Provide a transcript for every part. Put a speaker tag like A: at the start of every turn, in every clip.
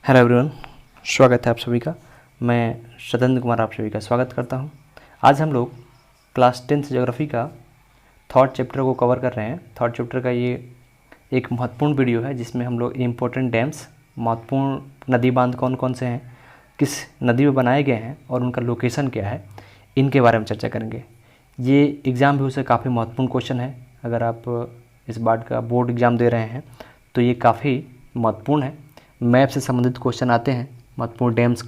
A: Hello everyone, स्वागत है आप सभी का। मैं सत्येंद्र कुमार आप सभी का स्वागत करता हूं। आज हम लोग क्लास 10th ज्योग्राफी का थर्ड चैप्टर को कवर कर रहे हैं। थर्ड चैप्टर का ये एक महत्वपूर्ण वीडियो है जिसमें हम लोग इम्पोर्टेंट डैम्स, महत्वपूर्ण नदी बांध कौन कौन से हैं, किस नदी में बनाए गए हैं और उनका लोकेशन क्या है, इनके बारे में चर्चा करेंगे। ये एग्ज़ाम भी उसे काफ़ी महत्वपूर्ण क्वेश्चन है। अगर आप इस बार का बोर्ड एग्ज़ाम दे रहे हैं तो ये काफ़ी महत्वपूर्ण है। मैप से संबंधित क्वेश्चन आते हैं, महत्वपूर्ण डैम्स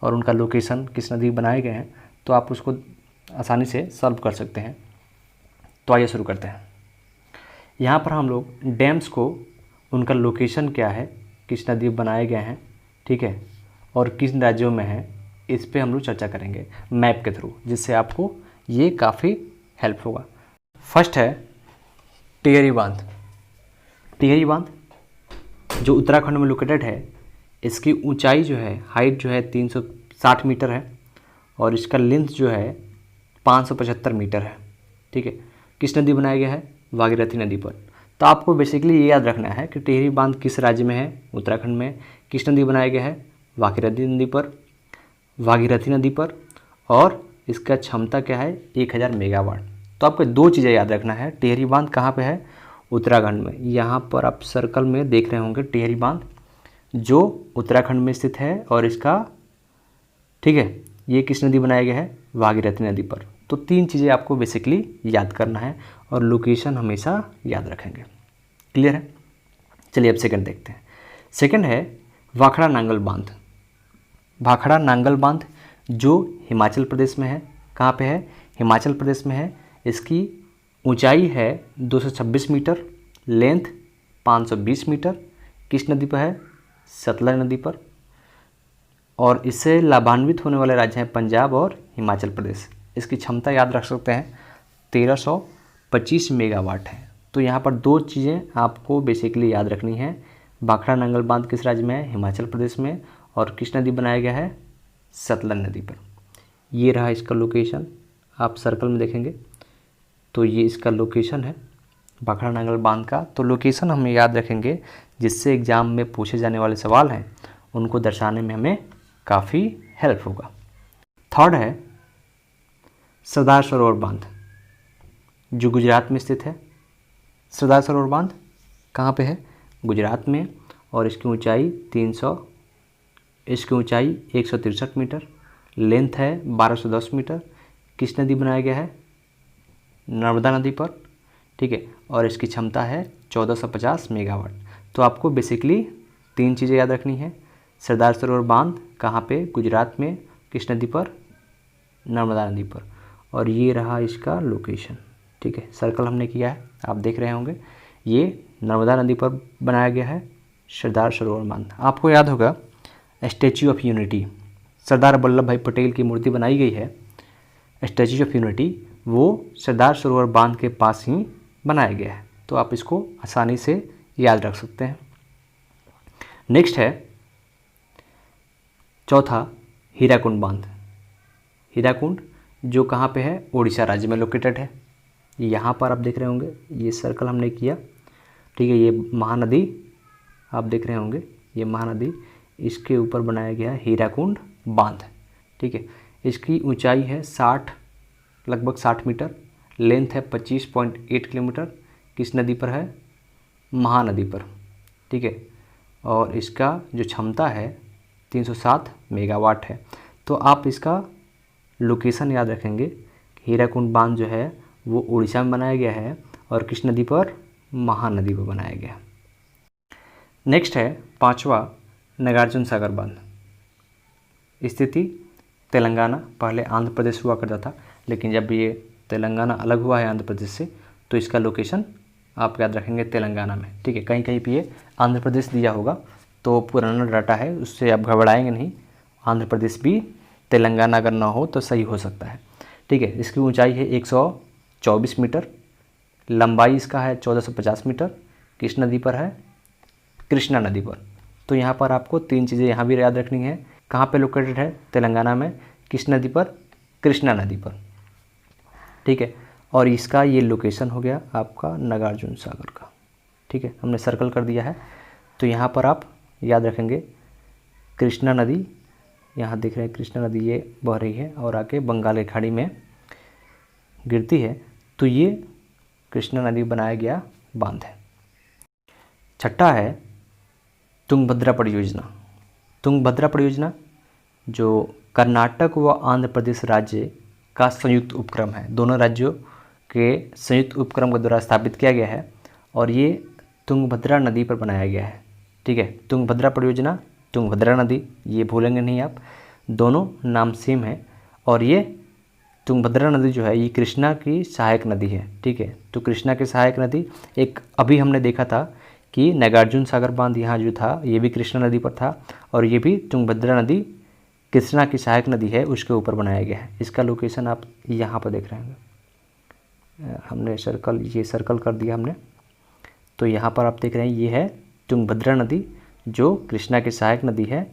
A: और उनका लोकेशन किस नदी में बनाए गए हैं, तो आप उसको आसानी से सॉल्व कर सकते हैं। तो आइए शुरू करते हैं। यहाँ पर हम लोग डैम्स को, उनका लोकेशन क्या है, किस नदी में बनाए गए हैं, ठीक है, और किस राज्यों में है, इस पे हम लोग चर्चा करेंगे मैप के थ्रू, जिससे आपको ये काफ़ी हेल्प होगा। फर्स्ट है टिहरी बांध। टिहरी बांध जो उत्तराखंड में लोकेटेड है, इसकी ऊंचाई जो है, हाइट जो है 360 मीटर है और इसका लेंथ जो है 575 मीटर है, ठीक है। किस नदी बनाया गया है? भागीरथी नदी पर। तो आपको बेसिकली ये याद रखना है कि टिहरी बांध किस राज्य में है? उत्तराखंड में। किस नदी बनाया गया है? भागीरथी नदी पर। भागीरथी नदी पर। और इसका क्षमता क्या है? 1000 मेगावाट। तो आपको दो चीज़ें याद रखना है। टिहरी बांध कहाँ पे है? उत्तराखंड में। यहाँ पर आप सर्कल में देख रहे होंगे टिहरी बांध, जो उत्तराखंड में स्थित है और इसका, ठीक है, ये किस नदी बनाया गया है? भागीरथी नदी पर। तो तीन चीज़ें आपको बेसिकली याद करना है और लोकेशन हमेशा याद रखेंगे। क्लियर है? चलिए अब सेकंड देखते हैं। सेकंड है भाखड़ा नांगल बांध। भाखड़ा नांगल बांध जो हिमाचल प्रदेश में है। कहाँ पे है? हिमाचल प्रदेश में है। इसकी ऊंचाई है 226 मीटर, लेंथ 520 मीटर। किस नदी पर है? सतलज नदी पर। और इससे लाभान्वित होने वाले राज्य हैं पंजाब और हिमाचल प्रदेश। इसकी क्षमता याद रख सकते हैं 1325 मेगावाट है। तो यहाँ पर दो चीज़ें आपको बेसिकली याद रखनी है। भाखड़ा नांगल बांध किस राज्य में है? हिमाचल प्रदेश में। और किस नदी बनाया गया है? सतलज नदी पर। ये रहा इसका लोकेशन, आप सर्कल में देखेंगे तो ये इसका लोकेशन है भाखड़ा नांगल बांध का। तो लोकेशन हमें याद रखेंगे, जिससे एग्ज़ाम में पूछे जाने वाले सवाल हैं उनको दर्शाने में हमें काफ़ी हेल्प होगा। थर्ड है सरदार सरोवर बांध, जो गुजरात में स्थित है। सरदार सरोवर बांध कहाँ पे है? गुजरात में। और इसकी ऊंचाई 163 मीटर, लेंथ है 1210 मीटर। किस नदी बनाया गया है? नर्मदा नदी पर, ठीक है। और इसकी क्षमता है 1450 मेगावाट। तो आपको बेसिकली तीन चीज़ें याद रखनी है। सरदार सरोवर बांध कहाँ पे? गुजरात में। किस नदी पर? नर्मदा नदी पर। और ये रहा इसका लोकेशन, ठीक है। सर्कल हमने किया है, आप देख रहे होंगे। ये नर्मदा नदी पर बनाया गया है सरदार सरोवर बांध। आपको याद होगा statue of unity, Sardar Vallabh भाई पटेल की मूर्ति बनाई गई है, स्टैच्यू ऑफ यूनिटी, वो सरदार सरोवर बांध के पास ही बनाया गया है। तो आप इसको आसानी से याद रख सकते हैं। नेक्स्ट है चौथा हीराकुंड बांध। हीराकुंड जो कहाँ पे है? उड़ीसा राज्य में लोकेटेड है। यहाँ पर आप देख रहे होंगे, ये सर्कल हमने किया, ठीक है। ये महानदी आप देख रहे होंगे, ये महानदी, इसके ऊपर बनाया गया है हीराकुंड बांध, ठीक है। इसकी ऊंचाई है लगभग 60 मीटर, लेंथ है 25.8 किलोमीटर। किस नदी पर है? महानदी पर, ठीक है। और इसका जो क्षमता है 307 मेगावाट है। तो आप इसका लोकेशन याद रखेंगे। हीराकुंड बांध जो है वो उड़ीसा में बनाया गया है और किस नदी पर? महानदी पर बनाया गया। नेक्स्ट है पांचवा नागार्जुन सागर बांध। स्थिति तेलंगाना, पहले आंध्र प्रदेश हुआ करता था, लेकिन जब ये तेलंगाना अलग हुआ है आंध्र प्रदेश से, तो इसका लोकेशन आप याद रखेंगे तेलंगाना में, ठीक है। कहीं कहीं पे ये आंध्र प्रदेश दिया होगा, तो पुराना डाटा है, उससे आप घबराएंगे नहीं। आंध्र प्रदेश भी तेलंगाना अगर ना हो तो सही हो सकता है, ठीक है। इसकी ऊंचाई है 124 मीटर, लंबाई इसका है 1450 मीटर। किस नदी पर है? कृष्णा नदी पर। तो यहाँ पर आपको तीन चीज़ें यहाँ भी याद रखनी है। कहाँ पे लोकेटेड है? तेलंगाना में। किस नदी पर? कृष्णा नदी पर, ठीक है। और इसका ये लोकेशन हो गया आपका नागार्जुन सागर का, ठीक है। हमने सर्कल कर दिया है। तो यहाँ पर आप याद रखेंगे कृष्णा नदी, यहाँ देख रहे हैं कृष्णा नदी ये बह रही है और आके बंगाल की खाड़ी में गिरती है, तो ये कृष्णा नदी बनाया गया बांध है। छठा है तुंगभद्रा परियोजना। तुंगभद्रा परियोजना जो कर्नाटक व आंध्र प्रदेश राज्य का संयुक्त उपक्रम है, दोनों राज्यों के संयुक्त उपक्रम के द्वारा स्थापित किया गया है और ये तुंगभद्रा नदी पर बनाया गया है। ठीक है, तुंगभद्रा परियोजना, तुंगभद्रा नदी, ये भूलेंगे नहीं आप, दोनों नाम सेम है। और ये तुंगभद्रा नदी जो है ये कृष्णा की सहायक नदी है। ठीक है, तो कृष्णा की सहायक नदी, एक अभी हमने देखा था कि नागार्जुन सागर बांध यहाँ जो था ये भी कृष्णा नदी पर था और ये भी तुंगभद्रा नदी कृष्णा की सहायक नदी है उसके ऊपर बनाया गया है। इसका लोकेशन आप यहाँ पर देख रहे होंगे, हमने सर्कल कर दिया हमने, तो यहाँ पर आप देख रहे हैं ये है तुंगभद्रा नदी जो कृष्णा की सहायक नदी है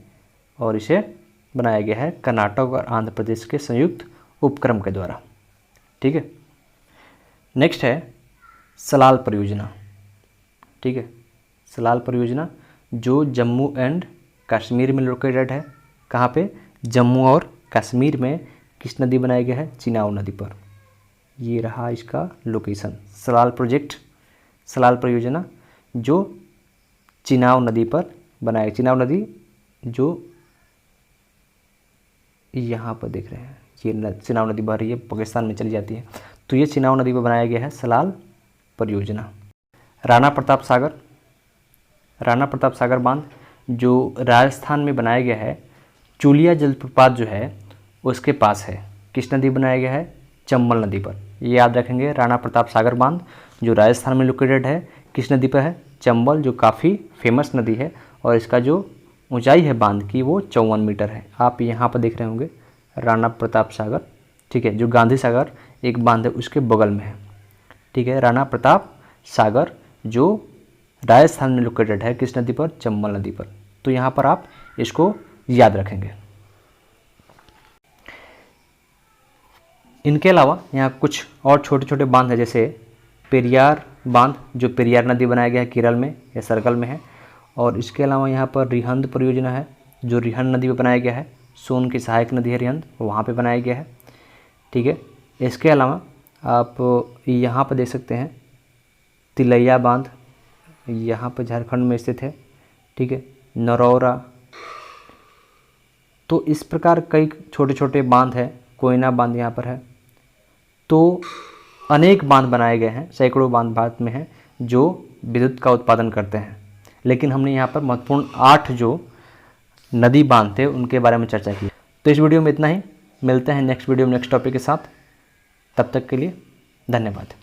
A: और इसे बनाया गया है कर्नाटक और आंध्र प्रदेश के संयुक्त उपक्रम के द्वारा। ठीक है, नेक्स्ट है सलाल परियोजना। ठीक है, सलाल परियोजना जो जम्मू एंड कश्मीर में लोकेटेड है। कहाँ पे? जम्मू और कश्मीर में किस नदी बनाया गया है? चिनाब नदी पर। ये रहा इसका लोकेशन, सलाल प्रोजेक्ट, सलाल परियोजना जो चिनाब नदी पर बनाया। चिनाब नदी जो यहाँ पर देख रहे हैं, ये चिनाब नदी बह रही है, पाकिस्तान में चली जाती है, तो ये चिनाब नदी पर बनाया गया है सलाल परियोजना। राणा प्रताप सागर, राणा प्रताप सागर बांध जो राजस्थान में बनाया गया है, चूलिया जलप्रपात जो है उसके पास है। किस नदी बनाया गया है? चंबल नदी पर। ये याद रखेंगे, राणा प्रताप सागर बांध जो राजस्थान में लोकेटेड है किस नदी पर है? चंबल, जो काफ़ी फेमस नदी है और इसका जो ऊंचाई है बांध की वो 54 मीटर है। आप यहाँ पर देख रहे होंगे राणा प्रताप सागर। ठीक है, जो गांधी सागर एक बांध है उसके बगल में है। ठीक है, राणा प्रताप सागर जो राजस्थान में लोकेटेड है किस नदी पर? चंबल नदी पर। तो यहाँ पर आप इसको याद रखेंगे। इनके अलावा यहाँ कुछ और छोटे छोटे बांध है, जैसे पेरियार बांध जो पेरियार नदी बनाया गया है केरल में या सर्कल में है। और इसके अलावा यहाँ पर रिहंद परियोजना है जो रिहंद नदी पर बनाया गया है, सोन की सहायक नदी है रिहंद, वहाँ पे बनाया गया है। ठीक है, इसके अलावा आप यहाँ पर देख सकते हैं तिलैया बांध, यहाँ पर झारखंड में स्थित है। ठीक है, नरौरा, तो इस प्रकार कई छोटे छोटे बांध है। कोयना बांध यहाँ पर है। तो अनेक बांध बनाए गए हैं, सैकड़ों बांध भारत में हैं जो विद्युत का उत्पादन करते हैं, लेकिन हमने यहाँ पर महत्वपूर्ण 8 जो नदी बांध थे उनके बारे में चर्चा की। तो इस वीडियो में इतना ही, मिलते हैं नेक्स्ट वीडियो में नेक्स्ट टॉपिक के साथ। तब तक के लिए धन्यवाद।